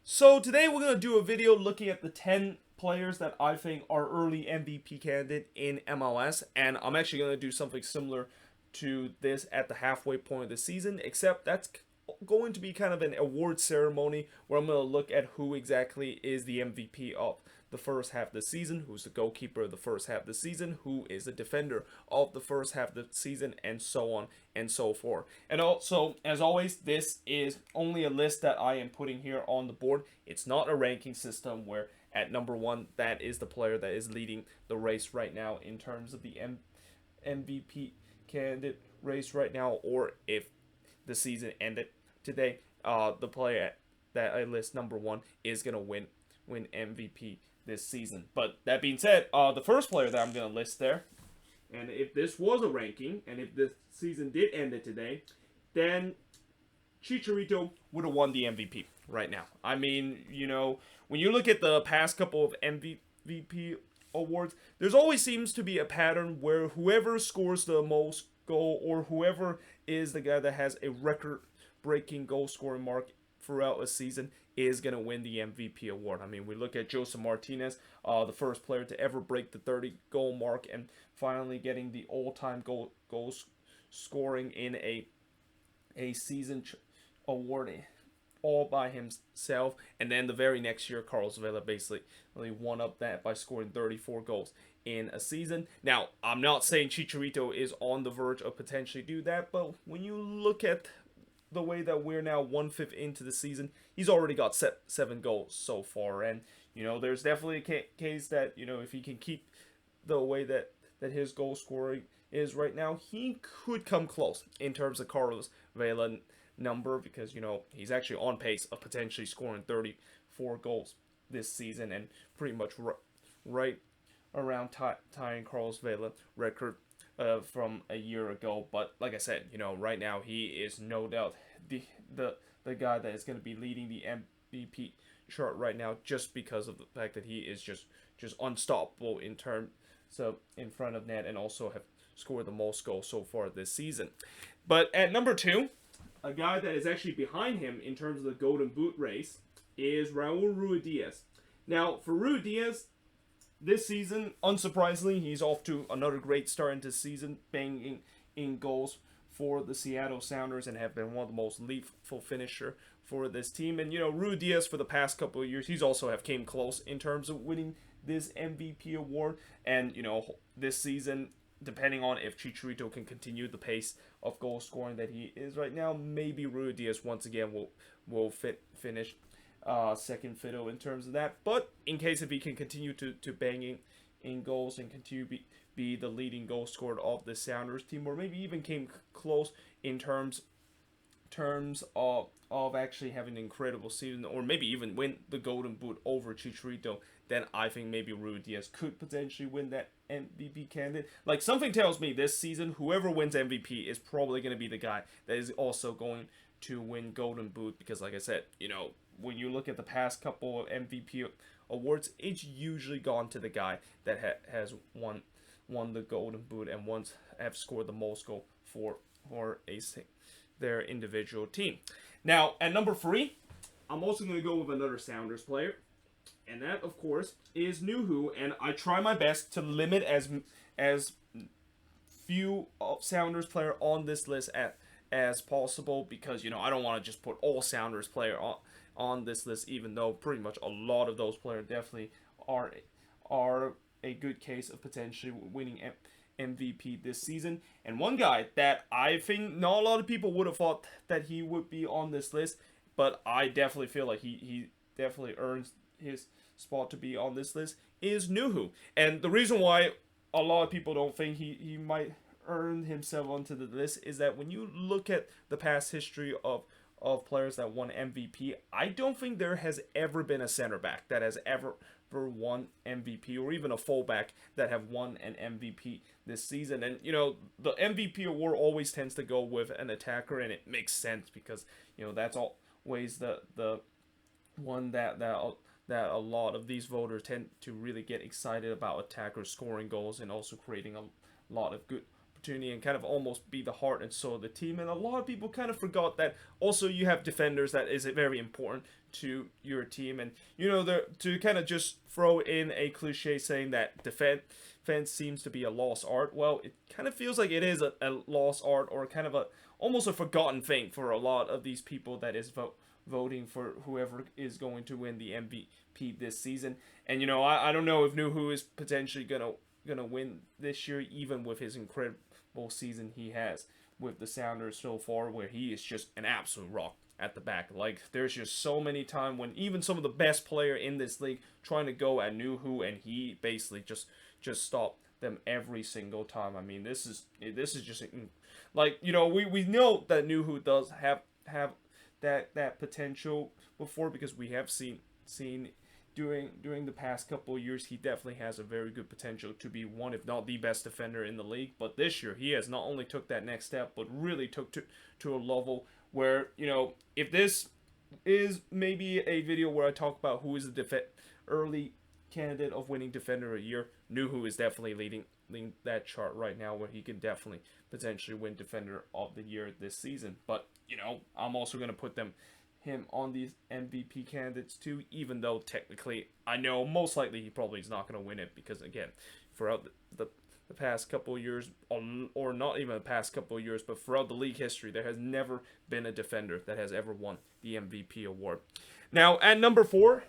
So today we're going to do a video looking at the 10 players that I think are early MVP candidate in MLS, and I'm actually going to do something similar to this at the halfway point of the season, except that's going to be kind of an award ceremony where I'm going to look at who exactly is the MVP of the first half of the season, who's the goalkeeper of the first half of the season, who is the defender of the first half of the season, and so on and so forth. And also, as always, this is only a list that I am putting here on the board. It's not a ranking system where at number one, that is the player that is leading the race right now in terms of the MVP candidate race right now, or if the season ended today, the player that I list number one is gonna win MVP this season. But that being said, the first player that I'm gonna list there, and if this was a ranking, and if this season did end it today, then Chicharito would have won the MVP right now. I mean, when you look at the past couple of MVP awards, there's always seems to be a pattern where whoever scores the most goal or whoever is the guy that has a record-breaking goal scoring mark throughout a season is going to win the MVP award. I mean, we look at Joseph Martinez, the first player to ever break the 30-goal mark and finally getting the all-time goal scoring in a season award all by himself. And then the very next year, Carlos Vela basically won up that by scoring 34 goals in a season. Now, I'm not saying Chicharito is on the verge of potentially do that, but when you look at the way that we're now 1/5 into the season, he's already got 7 goals so far. And, there's definitely a case that, if he can keep the way that his goal scoring is right now, he could come close in terms of Carlos Vela number, because, he's actually on pace of potentially scoring 34 goals this season and pretty much right around tying Carlos Vela record from a year ago. But like I said, right now he is no doubt the guy that is going to be leading the MVP chart right now, just because of the fact that he is just unstoppable in terms of in front of net, and also have scored the most goals so far this season. But at number 2, a guy that is actually behind him in terms of the Golden Boot race is Raul Ruidíaz. Now, for Ruidíaz, this season, unsurprisingly, he's off to another great start into the season, banging in goals for the Seattle Sounders and have been one of the most lethal finisher for this team. And, Ruidíaz, for the past couple of years, he's also have came close in terms of winning this MVP award. And, this season, depending on if Chicharito can continue the pace of goal scoring that he is right now, maybe Ruidíaz once again will finish second fiddle in terms of that. But in case if he can continue to bang in goals and continue be the leading goal scorer of the Sounders team, or maybe even came close in terms of actually having an incredible season, or maybe even win the Golden Boot over Chicharito, then I think maybe Ruidíaz could potentially win that MVP candidate. Like, something tells me this season, whoever wins MVP is probably going to be the guy that is also going to win Golden Boot, because like I said, when you look at the past couple of MVP awards, it's usually gone to the guy that has won the Golden Boot and once have scored the most goal for their individual team. Now, at number 3, I'm also going to go with another Sounders player, and that, of course, is Nuhu. And I try my best to limit as few Sounders player on this list as possible, because I don't want to just put all Sounders player on this list, even though pretty much a lot of those players definitely are a good case of potentially winning MVP this season. And one guy that I think not a lot of people would have thought that he would be on this list, but I definitely feel like he definitely earns his spot to be on this list, is Nuhu. And the reason why a lot of people don't think he might earn himself onto the list is that when you look at the past history of players that won MVP, I don't think there has ever been a center back that has ever won MVP, or even a fullback that have won an MVP this season. And the MVP award always tends to go with an attacker, and it makes sense because that's always the one that a lot of these voters tend to really get excited about: attackers scoring goals and also creating a lot of good opportunity and kind of almost be the heart and soul of the team. And a lot of people kind of forgot that also you have defenders that is very important to your team. And, to kind of just throw in a cliche saying that defense seems to be a lost art. Well, it kind of feels like it is a lost art, or kind of almost a forgotten thing for a lot of these people that is voting for whoever is going to win the MVP this season. And I don't know if Nuhu is potentially gonna win this year, even with his incredible season he has with the Sounders so far, where he is just an absolute rock at the back. Like, there's just so many times when even some of the best player in this league trying to go at Nuhu, and he basically just stopped them every single time. I mean, this is just like, we know that Nuhu does have that potential before, because we have seen during the past couple of years, he definitely has a very good potential to be one, if not the best defender in the league. But this year, he has not only took that next step, but really took to a level where, if this is maybe a video where I talk about who is the early candidate of winning defender of the year, Nuhu is definitely leading that chart right now, where he can definitely potentially win defender of the year this season. But I'm also going to put him on these MVP candidates too, even though technically I know most likely he probably is not going to win it, because again, throughout the past couple of years, or not even the past couple of years, but throughout the league history, there has never been a defender that has ever won the MVP award. Now, at number 4,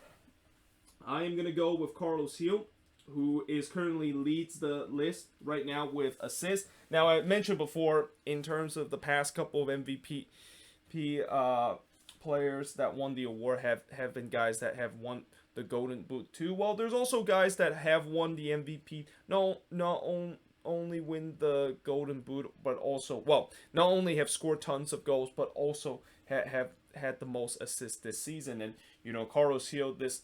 I am going to go with Carlos Gil, who is currently leads the list right now with assists. Now, I mentioned before, in terms of the past couple of MVP players that won the award have been guys that have won the Golden Boot too. Well, there's also guys that have won the MVP, not only win the Golden Boot, but also, not only have scored tons of goals, but also have had the most assists this season. And, Carlos Gil this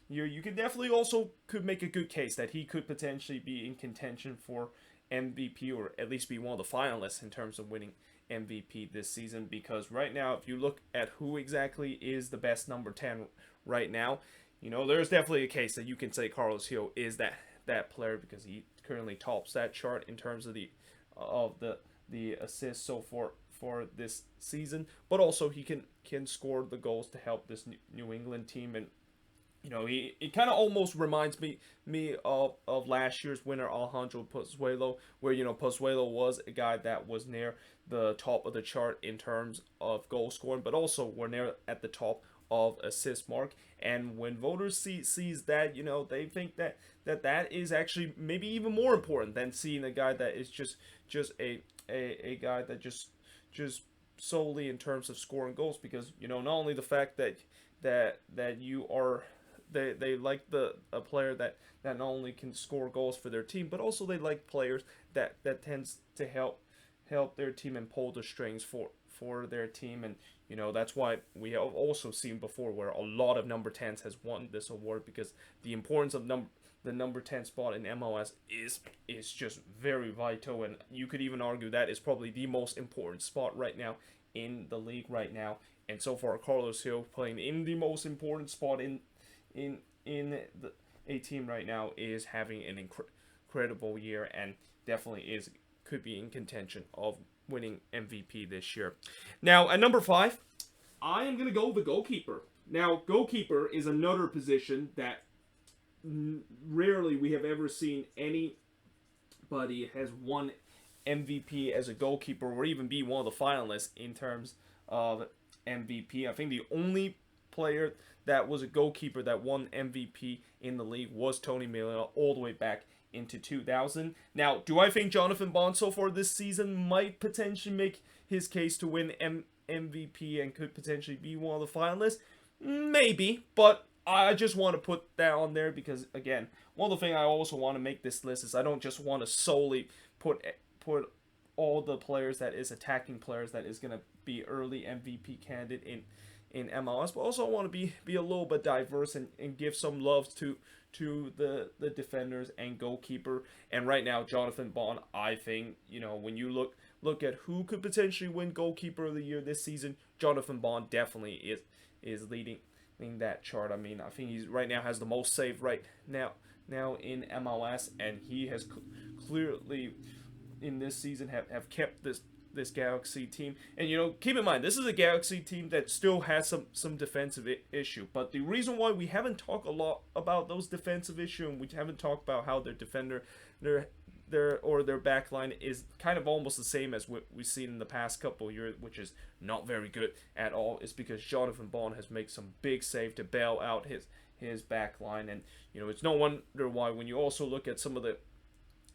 year, you could definitely also could make a good case that he could potentially be in contention for MVP, or at least be one of the finalists in terms of winning MVP this season. Because right now, if you look at who exactly is the best number 10 right now, there's definitely a case that you can say Carlos Gil is that player, because he currently tops that chart in terms of the assists so for this season. But also he can score the goals to help this New England team. And it kind of almost reminds me of last year's winner, Alejandro Pozuelo, where, Pozuelo was a guy that was near the top of the chart in terms of goal scoring, but also were near at the top of assist mark. And when voters sees that, they think that is actually maybe even more important than seeing a guy that is just a guy that just solely in terms of scoring goals. Because, not only the fact that you are... They like a player that not only can score goals for their team, but also they like players that tends to help their team and pull the strings for their team. And that's why we have also seen before where a lot of number 10s has won this award, because the importance of the number 10 spot in MLS is just very vital. And you could even argue that is probably the most important spot right now in the league right now. And so far, Carlos Gil playing in the most important spot in a team right now is having an incredible year, and definitely could be in contention of winning MVP this year. Now, at number 5, I am going to go with the goalkeeper. Now, goalkeeper is another position that rarely we have ever seen anybody has won MVP as a goalkeeper, or even be one of the finalists in terms of MVP. I think the only player that was a goalkeeper that won MVP in the league was Tony Milano, all the way back into 2000. Now, do I think Jonathan Bond so far this season might potentially make his case to win MVP and could potentially be one of the finalists? Maybe, but I just want to put that on there because, again, one of the things I also want to make this list is I don't just want to solely put all the players that is attacking players that is going to be early MVP candidate in MLS, but also I want to be a little bit diverse and give some love to the defenders and goalkeeper. And right now, Jonathan Bond, I think, when you look at who could potentially win goalkeeper of the year this season, Jonathan Bond definitely is leading that chart. I mean, I think he's right now has the most save right now in MLS, and he has clearly in this season have kept this Galaxy team. And keep in mind, this is a Galaxy team that still has some defensive issue. But the reason why we haven't talked a lot about those defensive issue, and we haven't talked about how their defender, their back line is kind of almost the same as what we've seen in the past couple of years, which is not very good at all, is because Jonathan Bond has made some big save to bail out his back line. And it's no wonder why, when you also look at some of the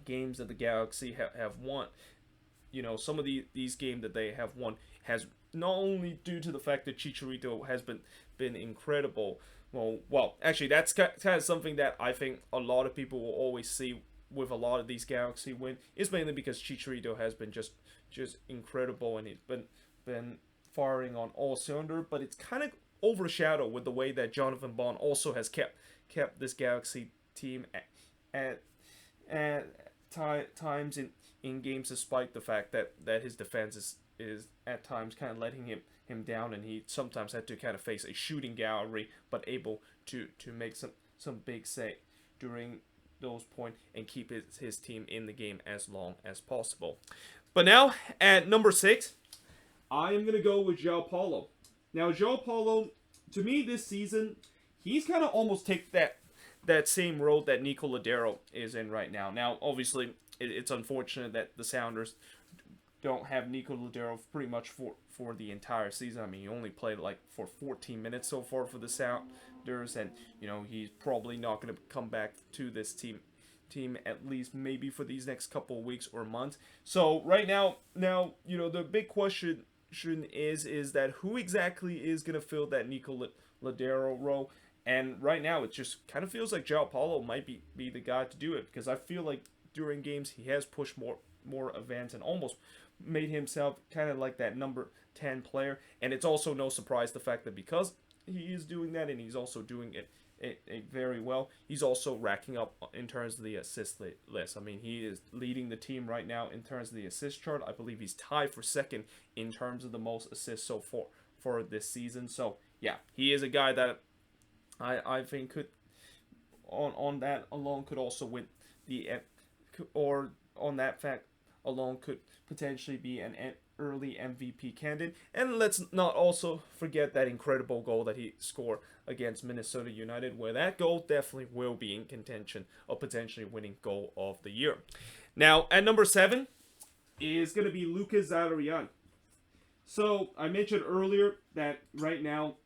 games that the Galaxy have won, some of these games that they have won has not only due to the fact that Chicharito has been incredible. Well, actually, that's kind of something that I think a lot of people will always see with a lot of these Galaxy win, is mainly because Chicharito has been just incredible, and he's been firing on all cylinders. But it's kind of overshadowed with the way that Jonathan Bond also has kept this Galaxy team at times in games, despite the fact that his defense is at times kind of letting him down, and he sometimes had to kind of face a shooting gallery, but able to make some big save during those points and keep his team in the game as long as possible. But now at number 6, I am gonna go with João Paulo. Now João Paulo, to me this season, he's kind of almost take that same road that Nico Lodeiro is in right now. Now, obviously, it's unfortunate that the Sounders don't have Nico Lodeiro pretty much for the entire season. I mean, he only played like for 14 minutes so far for the Sounders, and he's probably not going to come back to this team at least maybe for these next couple of weeks or months. So right now the big question is that who exactly is going to fill that Nico Lodeiro role? And right now, it just kind of feels like João Paulo might be the guy to do it, because I feel like during games he has pushed more events and almost made himself kind of like that number 10 player. And it's also no surprise the fact that because he is doing that, and he's also doing it very well, he's also racking up in terms of the assist list. I mean, he is leading the team right now in terms of the assist chart. I believe he's tied for second in terms of the most assists so far for this season. So yeah, he is a guy that I think could, on that alone, could also win or on that fact alone could potentially be an early MVP candidate. And let's not also forget that incredible goal that he scored against Minnesota United, where that goal definitely will be in contention of potentially winning goal of the year. Now, at number 7 is going to be Lucas Zarian. So, I mentioned earlier that right now,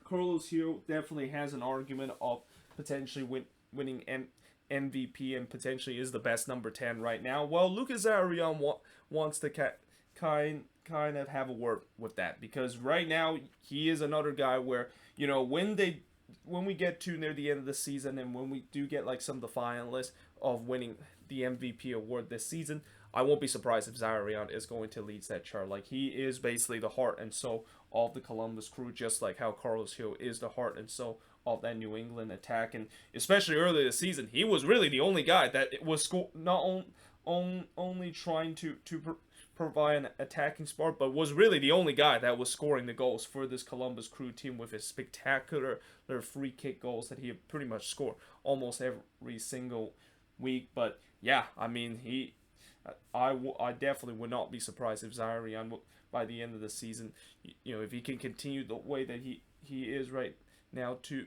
Carlos Hero definitely has an argument of potentially winning MVP and potentially is the best number 10 right now. Well, Lucas Zarian wants to kind of have a word with that, because right now he is another guy where, when we get to near the end of the season, and when we do get like some of the finalists of winning the MVP award this season, I won't be surprised if Zarian is going to lead that chart. Like, he is basically the heart and soul of the Columbus Crew, just like how Carlos Hill is the heart and soul of that New England attack. And especially earlier this season, he was really the only guy that was not only trying to provide an attacking spark, but was really the only guy that was scoring the goals for this Columbus Crew team with his spectacular free kick goals that he pretty much scored almost every single week. But yeah, I mean, I definitely would not be surprised if Zarian, by the end of the season, if he can continue the way that he is right now to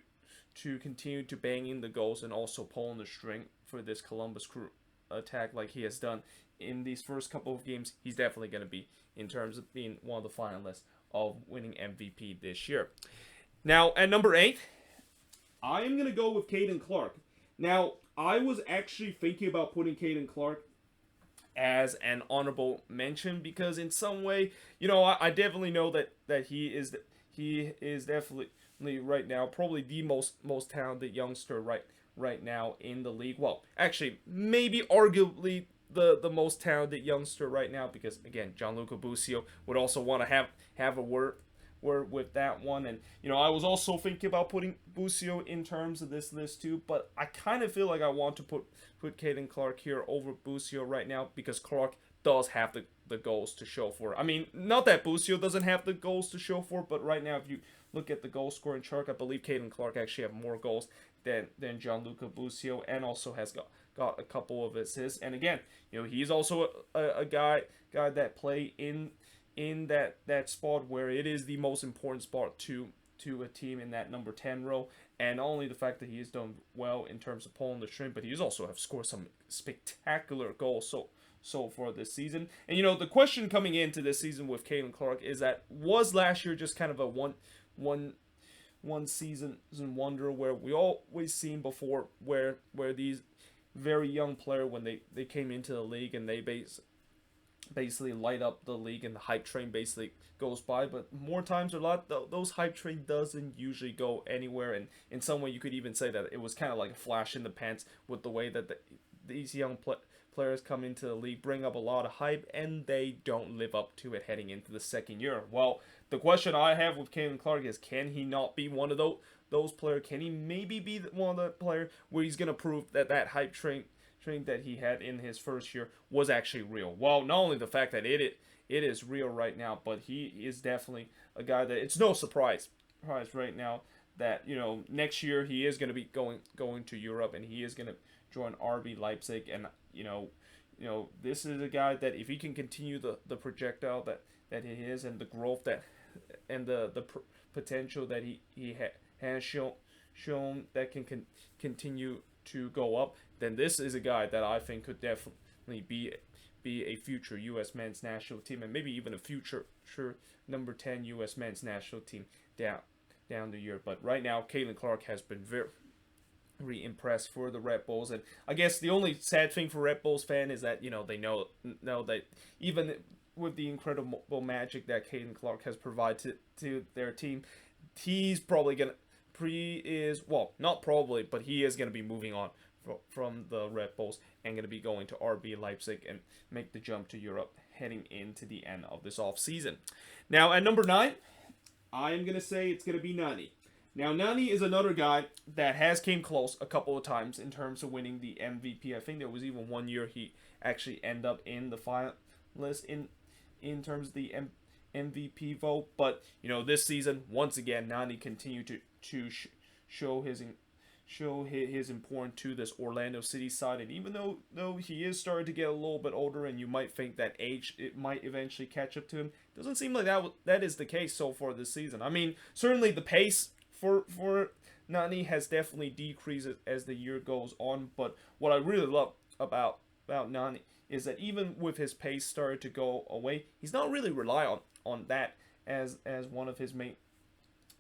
continue to bang in the goals and also pulling the string for this Columbus Crew attack like he has done in these first couple of games, he's definitely going to be in terms of being one of the finalists of winning MVP this year. Now, at number 8, I am going to go with Caden Clark. Now, I was actually thinking about putting Caden Clark as an honorable mention, because in some way, I definitely know that he is definitely right now probably the most talented youngster right now in the league. Well, actually, maybe arguably the most talented youngster right now, because again, Gianluca Busio would also want to have a word with that one. And I was also thinking about putting Busio in terms of this list too, but I kind of feel like I want to put Caden Clark here over Busio right now, because Clark does have the goals to show for it. I mean, not that Busio doesn't have the goals to show for it, but right now, if you look at the goal scoring chart, I believe Caden Clark actually have more goals than Gianluca Busio, and also has got a couple of assists. And again, he's also a guy that play in that spot where it is the most important spot to a team in that number 10 row. And not only the fact that he has done well in terms of pulling the string, but he's also have scored some spectacular goals so far this season. And the question coming into this season with Caden Clark is that, was last year just kind of a one season wonder, where we always seen before where these very young player, when they came into the league and they basically light up the league and the hype train basically goes by. But more times than not, those hype train doesn't usually go anywhere, and in some way you could even say that it was kind of like a flash in the pants with the way that these young players come into the league, bring up a lot of hype, and they don't live up to it heading into the second year. Well, the question I have with Caden Clark is, can he not be one of those players? Can he maybe be one of the player where he's going to prove that hype train that he had in his first year was actually real? Well, not only the fact that it is real right now, but he is definitely a guy that it's no surprise right now that next year he is going to be going to Europe, and he is going to join RB Leipzig. And this is a guy that, if he can continue the projectile that he is, and the growth and the potential that he has shown that can continue to go up, then this is a guy that I think could definitely be a future U.S. men's national team, and maybe even a future number 10 U.S. men's national team down the year. But right now, Caden Clark has been very impressed for the Red Bulls. And I guess the only sad thing for Red Bulls fan is that they know that even with the incredible magic that Caden Clark has provided to their team, he's probably gonna not probably, but he is gonna be moving on from the Red Bulls and going to be going to RB Leipzig and make the jump to Europe heading into the end of this off season. Now at number 9, I am going to say it's going to be Nani. Now Nani is another guy that has came close a couple of times in terms of winning the MVP. I think there was even one year he actually ended up in the finalist in terms of the MVP vote. But this season, once again, Nani continued to show his importance to this Orlando City side. And even though he is starting to get a little bit older, and you might think that age it might eventually catch up to him, it doesn't seem like that is the case so far this season. I mean, certainly the pace for Nani has definitely decreased as the year goes on, but what I really love about Nani is that even with his pace started to go away, he's not really rely on that as one of his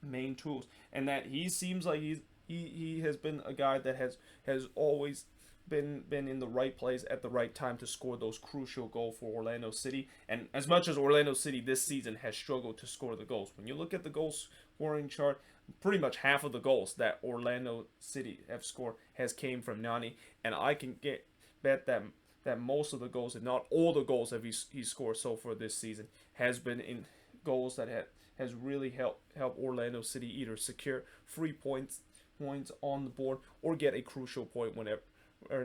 main tools, and that he seems like he has been a guy that has always been in the right place at the right time to score those crucial goals for Orlando City. And as much as Orlando City this season has struggled to score the goals, when you look at the goal scoring chart, pretty much half of the goals that Orlando City have scored has came from Nani, and I can bet that most of the goals, if not all the goals that he scored so far this season, has been in goals that has really helped Orlando City either secure 3 points on the board or get a crucial point whenever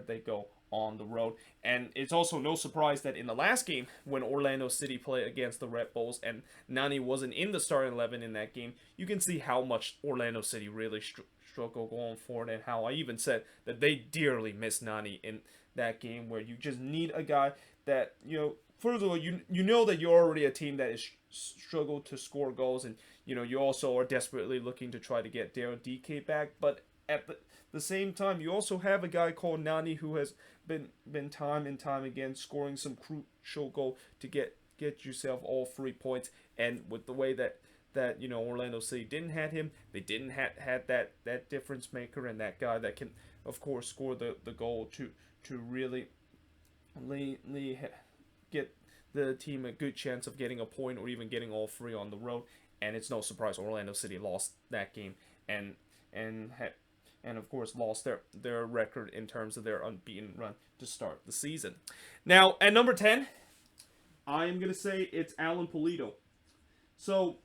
they go on the road. And it's also no surprise that in the last game, when Orlando City played against the Red Bulls and Nani wasn't in the starting 11 in that game, you can see how much Orlando City really struggled going forward, and how I even said that they dearly miss Nani in that game, where you just need a guy that, first of all, you know that you're already a team that is struggled to score goals, and you also are desperately looking to try to get Daryl DK back, but at the same time, you also have a guy called Nani who has been time and time again scoring some crucial goal to get yourself all 3 points. And with the way that Orlando City didn't have him, they didn't had that difference maker, and that guy that can of course score the goal to really get the team a good chance of getting a point or even getting all 3 on the road. And it's no surprise Orlando City lost that game and of course lost their record in terms of their unbeaten run to start the season. Now at number 10, I am going to say it's Alan Pulido. So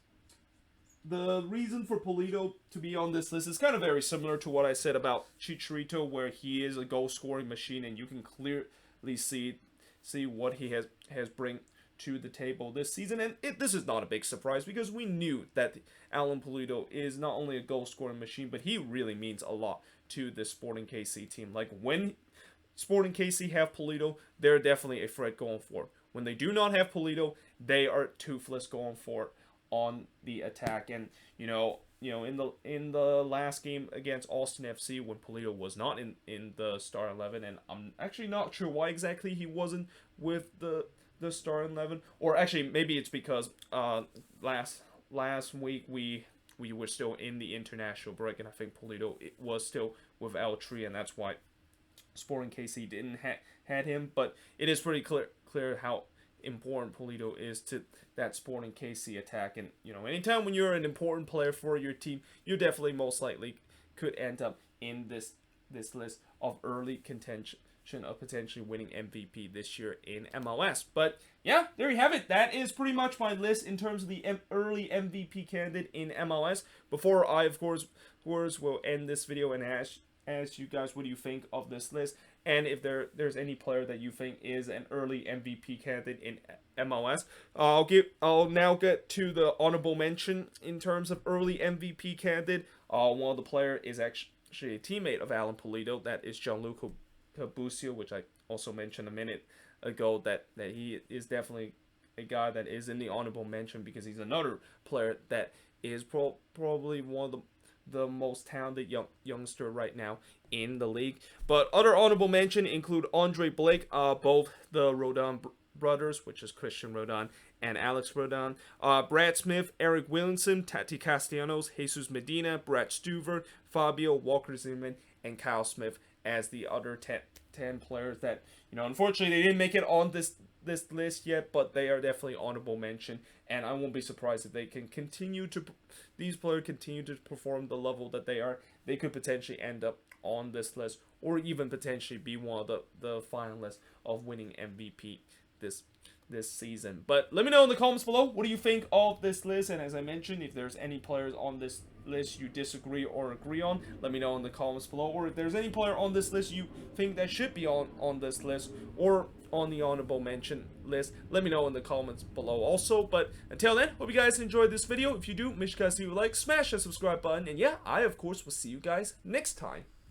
the reason for Pulido to be on this list is kind of very similar to what I said about Chicharito, where he is a goal scoring machine, and you can clearly see what he has bring to the table this season. And this is not a big surprise because we knew that Alan Pulido is not only a goal scoring machine, but he really means a lot to the Sporting KC team. Like, when Sporting KC have Pulido, they're definitely a threat going forward. When they do not have Pulido, they are toothless going forward on the attack. And in the last game against Austin FC, when Pulido was not in the starting 11, and I'm actually not sure why exactly he wasn't with the starting 11, or actually maybe it's because last week we were still in the international break, and I think Pulido was still with L3, and that's why Sporting KC didn't had him. But it is pretty clear how important Pulido is to that Sporting KC attack. And anytime when you're an important player for your team, you definitely most likely could end up in this list of early contention of potentially winning MVP this year in MLS. But yeah, there you have it. That is pretty much my list in terms of the early MVP candidate in MLS. Before I of course will end this video and ask you guys, what do you think of this list, and if there's any player that you think is an early MVP candidate in MLS. I'll now get to the honorable mention in terms of early MVP candidate. One of the player is actually a teammate of Alan Pulido. That is Gianluca Busio, which I also mentioned a minute ago, that he is definitely a guy that is in the honorable mention because he's another player that is probably one of the most talented youngster right now in the league. But other honorable mention include Andre Blake, both the Rodon brothers, which is Christian Rodon and Alex Rodon, Brad Smith, Eric Williamson, Tati Castellanos, Jesus Medina, Brad Stuver, Fabio, Walker Zimmerman, and Kyle Smith as the other 10 players that, unfortunately they didn't make it on this list yet, but they are definitely honorable mention, and I won't be surprised if these players continue to perform the level that they are. They could potentially end up on this list, or even potentially be one of the finalists of winning MVP this season. But let me know in the comments below, what do you think of this list? And as I mentioned, if there's any players on this list you disagree or agree on, let me know in the comments below. Or if there's any player on this list you think that should be on this list or on the honorable mention list, let me know in the comments below also. But until then, hope you guys enjoyed this video. If you do, make sure you guys leave a like, smash that subscribe button, and yeah, I of course will see you guys next time.